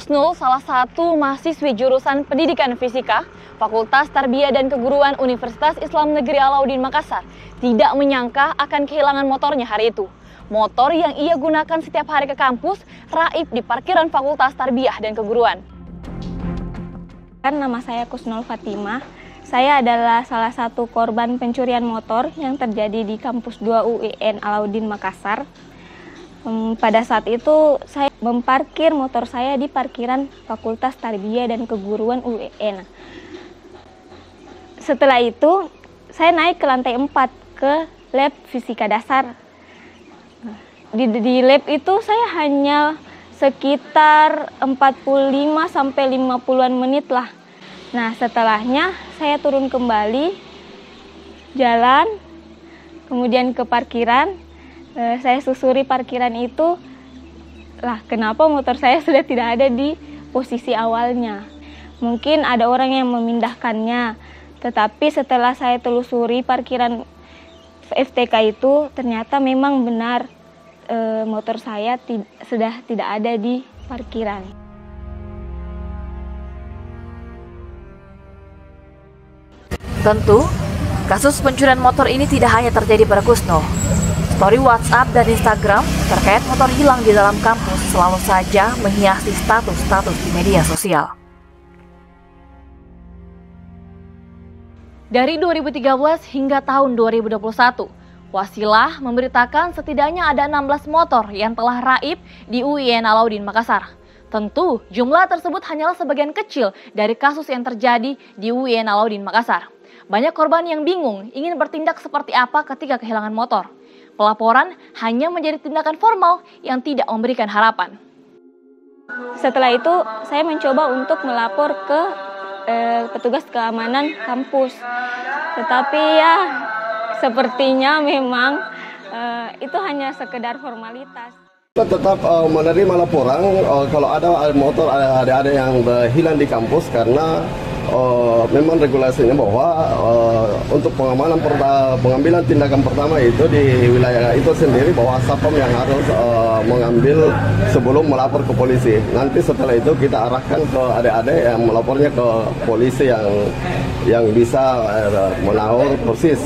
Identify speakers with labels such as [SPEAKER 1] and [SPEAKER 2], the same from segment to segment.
[SPEAKER 1] Kusnul, salah satu mahasiswi jurusan Pendidikan Fisika, Fakultas Tarbiyah dan Keguruan Universitas Islam Negeri Alauddin Makassar, tidak menyangka akan kehilangan motornya hari itu. Motor yang ia gunakan setiap hari ke kampus raib di parkiran Fakultas Tarbiyah dan Keguruan.
[SPEAKER 2] Nama saya Kusnul Fatimah. Saya adalah salah satu korban pencurian motor yang terjadi di kampus 2 UIN Alauddin Makassar. Pada saat itu saya memparkir motor saya di parkiran Fakultas Tarbiyah dan Keguruan UIN. Setelah itu saya naik ke lantai 4 ke lab fisika dasar. Di lab itu saya hanya sekitar 45-50-an menit lah. Nah, setelahnya saya turun kembali, jalan, kemudian ke parkiran. Saya susuri parkiran itu, lah kenapa motor saya sudah tidak ada di posisi awalnya. Mungkin ada orang yang memindahkannya, tetapi setelah saya telusuri parkiran FTK itu, ternyata memang benar motor saya sudah tidak ada di parkiran.
[SPEAKER 3] Tentu, kasus pencurian motor ini tidak hanya terjadi pada Kusnul. Story WhatsApp dan Instagram terkait motor hilang di dalam kampus selalu saja menghiasi status-status di media sosial.
[SPEAKER 1] Dari 2013 hingga tahun 2021, Wasilah memberitakan setidaknya ada 16 motor yang telah raib di UIN Alauddin Makassar. Tentu, jumlah tersebut hanyalah sebagian kecil dari kasus yang terjadi di UIN Alauddin Makassar. Banyak korban yang bingung ingin bertindak seperti apa ketika kehilangan motor. Pelaporan hanya menjadi tindakan formal yang tidak memberikan harapan.
[SPEAKER 2] Setelah itu, saya mencoba untuk melapor ke petugas keamanan kampus. Tetapi ya, sepertinya memang itu hanya sekedar formalitas.
[SPEAKER 4] Kita tetap menerima laporan kalau ada motor ada yang hilang di kampus karena memang regulasinya bahwa untuk pengambilan tindakan pertama itu di wilayah itu sendiri bahwa Satpam yang harus mengambil sebelum melapor ke polisi. Nanti setelah itu kita arahkan ke adik-adik yang melapornya ke polisi yang bisa menahu persis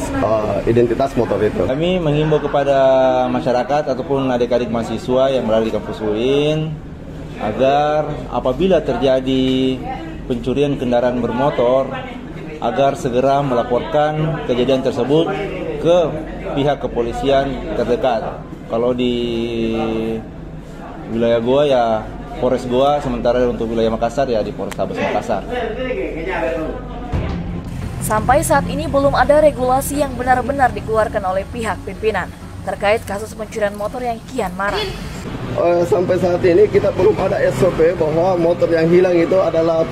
[SPEAKER 4] identitas motor itu.
[SPEAKER 5] Kami mengimbau kepada masyarakat ataupun adik-adik mahasiswa yang berada di kampus UIN agar apabila terjadi pencurian kendaraan bermotor agar segera melaporkan kejadian tersebut ke pihak kepolisian terdekat. Kalau di wilayah Goa ya Polres Goa, sementara untuk wilayah Makassar ya di Polrestabes Makassar.
[SPEAKER 3] Sampai saat ini belum ada regulasi yang benar-benar dikeluarkan oleh pihak pimpinan terkait kasus pencurian motor yang kian marak.
[SPEAKER 4] Sampai saat ini kita belum ada SOP bahwa motor yang hilang itu adalah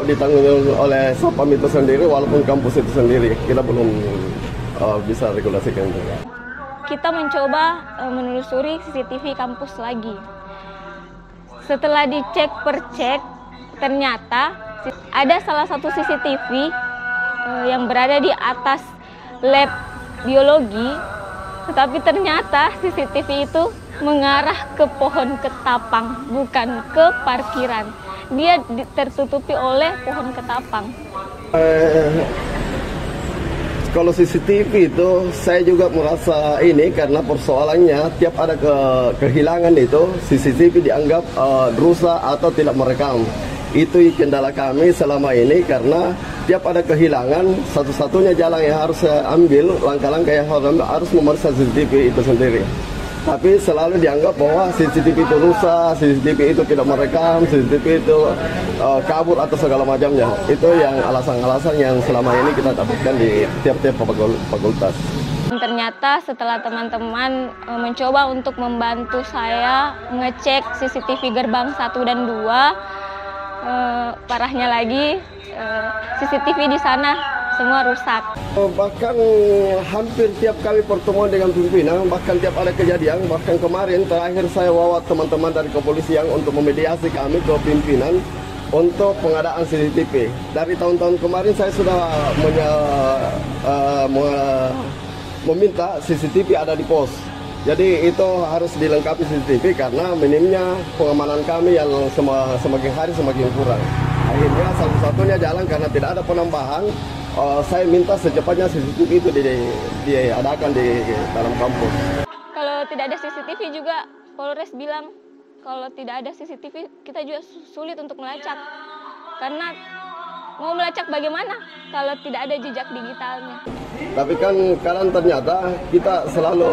[SPEAKER 4] ditanggung oleh Satpam itu sendiri walaupun kampus itu sendiri. Kita belum bisa regulasikan itu.
[SPEAKER 2] Kita mencoba menelusuri CCTV kampus lagi. Setelah dicek per cek, ternyata ada salah satu CCTV yang berada di atas lab biologi, tetapi ternyata CCTV itu mengarah ke pohon ketapang, bukan ke parkiran. Dia tertutupi oleh pohon ketapang.
[SPEAKER 4] Kalau CCTV itu saya juga merasa ini karena persoalannya tiap ada kehilangan itu CCTV dianggap rusak atau tidak merekam. Itu kendala kami selama ini karena tiap ada kehilangan satu-satunya jalan yang harus saya ambil, langkah-langkah yang harus memeriksa CCTV itu sendiri. Tapi selalu dianggap bahwa CCTV itu rusak, CCTV itu tidak merekam, CCTV itu kabur atau segala macamnya. Itu yang alasan-alasan yang selama ini kita dapatkan di tiap-tiap fakultas.
[SPEAKER 2] Ternyata setelah teman-teman mencoba untuk membantu saya ngecek CCTV gerbang 1 dan 2, parahnya lagi CCTV di sana semua rusak.
[SPEAKER 4] Bahkan hampir tiap kali pertemuan dengan pimpinan, bahkan tiap ada kejadian, bahkan kemarin terakhir saya bawa teman-teman dari kepolisian untuk memediasi kami ke pimpinan untuk pengadaan CCTV. Dari tahun-tahun kemarin saya sudah meminta CCTV ada di pos. Jadi itu harus dilengkapi CCTV karena minimnya pengamanan kami yang semakin hari semakin kurang. Akhirnya satu-satunya jalan karena tidak ada penambahan, saya minta secepatnya CCTV itu diadakan di dalam kampus.
[SPEAKER 2] Kalau tidak ada CCTV juga Polres bilang kalau tidak ada CCTV kita juga sulit untuk melacak. Karena mau melacak bagaimana kalau tidak ada jejak digitalnya.
[SPEAKER 4] Tapi kan kadang ternyata kita selalu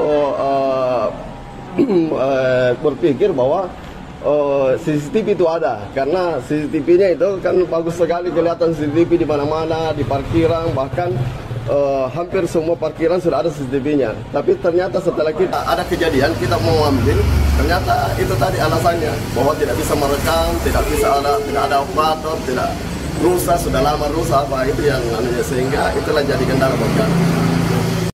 [SPEAKER 4] berpikir bahwa CCTV itu ada, karena CCTV-nya itu kan bagus sekali kelihatan CCTV di mana-mana, di parkiran, bahkan hampir semua parkiran sudah ada CCTV-nya. Tapi ternyata setelah kita ada kejadian, kita mau ambil, ternyata itu tadi alasannya bahwa tidak bisa merekam, tidak ada operator, tidak rusak, sudah lama rusak apa itu yang sehingga itulah jadi kendala buat kami.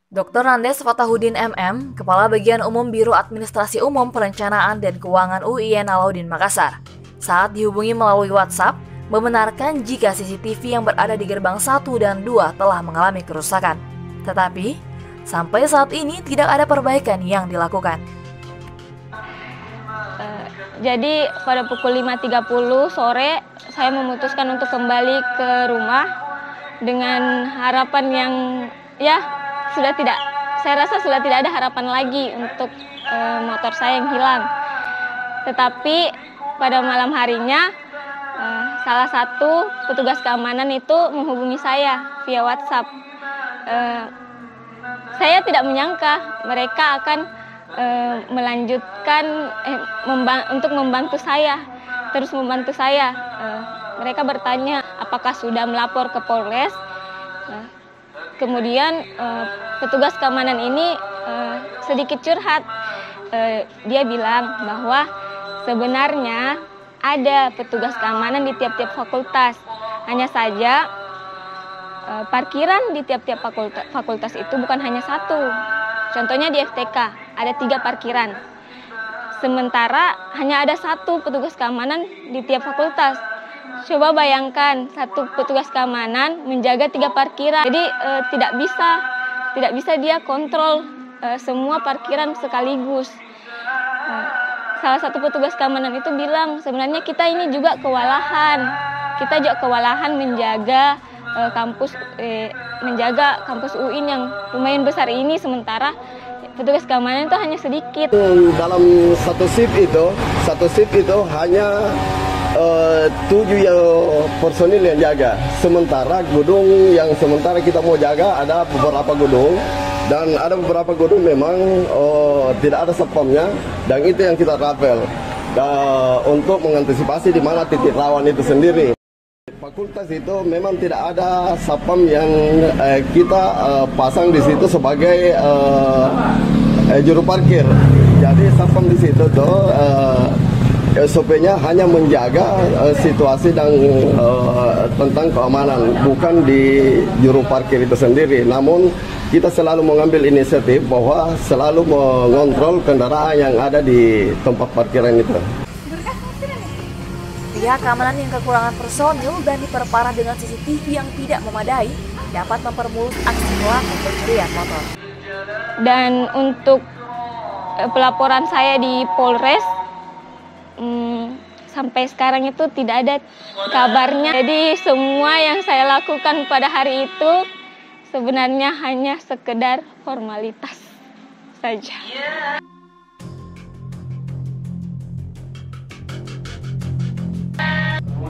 [SPEAKER 3] Dr. Andes Fatahudin MM, Kepala Bagian Umum Biro Administrasi Umum Perencanaan dan Keuangan UIN Alauddin Makassar, saat dihubungi melalui WhatsApp, membenarkan jika CCTV yang berada di gerbang 1 dan 2 telah mengalami kerusakan. Tetapi, sampai saat ini tidak ada perbaikan yang dilakukan.
[SPEAKER 2] Jadi pada pukul 5.30 sore saya memutuskan untuk kembali ke rumah dengan harapan yang saya rasa sudah tidak ada harapan lagi untuk motor saya yang hilang. Tetapi pada malam harinya salah satu petugas keamanan itu menghubungi saya via WhatsApp. Saya tidak menyangka mereka akan melanjutkan untuk membantu saya, terus membantu saya. Mereka bertanya apakah sudah melapor ke Polres. Kemudian petugas keamanan ini sedikit curhat. Dia bilang bahwa sebenarnya ada petugas keamanan di tiap-tiap fakultas. Hanya saja parkiran di tiap-tiap fakultas itu bukan hanya satu. Contohnya di FTK ada 3 parkiran. Sementara hanya ada 1 petugas keamanan di tiap fakultas. Coba bayangkan 1 petugas keamanan menjaga 3 parkiran. Jadi tidak bisa dia kontrol semua parkiran sekaligus. Salah satu petugas keamanan itu bilang sebenarnya kita ini juga kewalahan. Kita juga kewalahan menjaga kampus UIN yang lumayan besar ini, sementara petugas keamanan itu hanya sedikit.
[SPEAKER 4] Dalam satu shift itu hanya 7 personil yang jaga. Sementara gedung yang sementara kita mau jaga ada beberapa gedung, dan ada beberapa gedung memang tidak ada satpamnya, dan itu yang kita rapel untuk mengantisipasi di mana titik rawan itu sendiri. Fakultas itu memang tidak ada satpam yang kita pasang di situ sebagai juru parkir. Jadi satpam di situ tuh SOP-nya hanya menjaga situasi dan tentang keamanan, bukan di juru parkir itu sendiri. Namun kita selalu mengambil inisiatif bahwa selalu mengontrol kendaraan yang ada di tempat parkiran itu.
[SPEAKER 3] Pihak keamanan yang kekurangan personil dan diperparah dengan CCTV yang tidak memadai dapat mempermulus aksi pelaku pencurian motor.
[SPEAKER 2] Dan untuk pelaporan saya di Polres, sampai sekarang itu tidak ada kabarnya. Jadi semua yang saya lakukan pada hari itu sebenarnya hanya sekedar formalitas saja.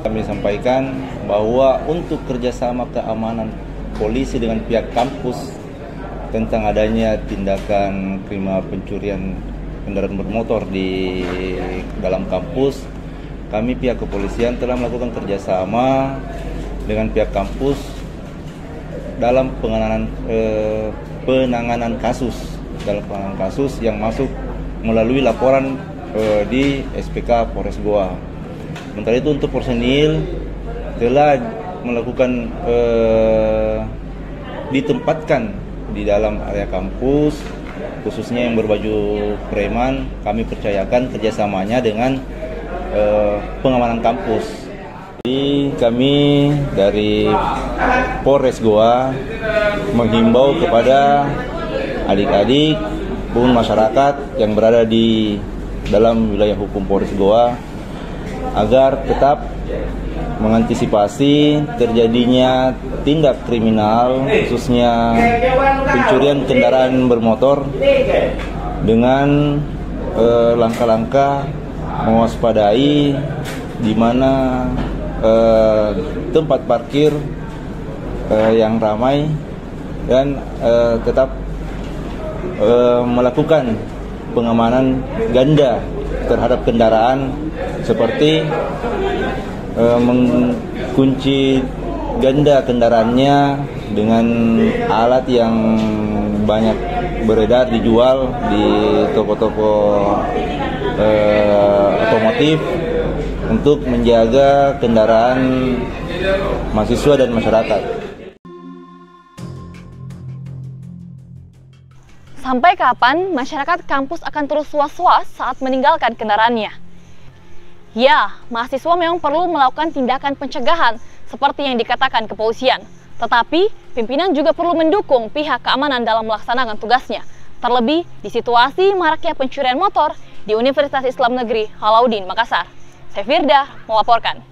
[SPEAKER 5] Kami sampaikan bahwa untuk kerjasama keamanan polisi dengan pihak kampus tentang adanya tindakan kriminal pencurian kendaraan bermotor di dalam kampus, kami pihak kepolisian telah melakukan kerjasama dengan pihak kampus dalam penanganan kasus yang masuk melalui laporan di SPK Polres Goa. Sementara itu untuk personil telah melakukan ditempatkan di dalam area kampus, khususnya yang berbaju preman. Kami percayakan kerjasamanya dengan pengamanan kampus. Jadi kami dari Polres Goa menghimbau kepada adik-adik ataupun masyarakat yang berada di dalam wilayah hukum Polres Goa agar tetap mengantisipasi terjadinya tindak kriminal, khususnya pencurian kendaraan bermotor, dengan langkah-langkah mewaspadai di mana tempat parkir yang ramai, dan tetap melakukan pengamanan ganda terhadap kendaraan, seperti mengunci ganda kendaraannya dengan alat yang banyak beredar dijual di toko-toko otomotif untuk menjaga kendaraan mahasiswa dan masyarakat.
[SPEAKER 1] Sampai kapan masyarakat kampus akan terus was-was saat meninggalkan kendaraannya? Ya, mahasiswa memang perlu melakukan tindakan pencegahan seperti yang dikatakan kepolisian. Tetapi, pimpinan juga perlu mendukung pihak keamanan dalam melaksanakan tugasnya. Terlebih di situasi maraknya pencurian motor di Universitas Islam Negeri Alauddin, Makassar. Saya Firda melaporkan.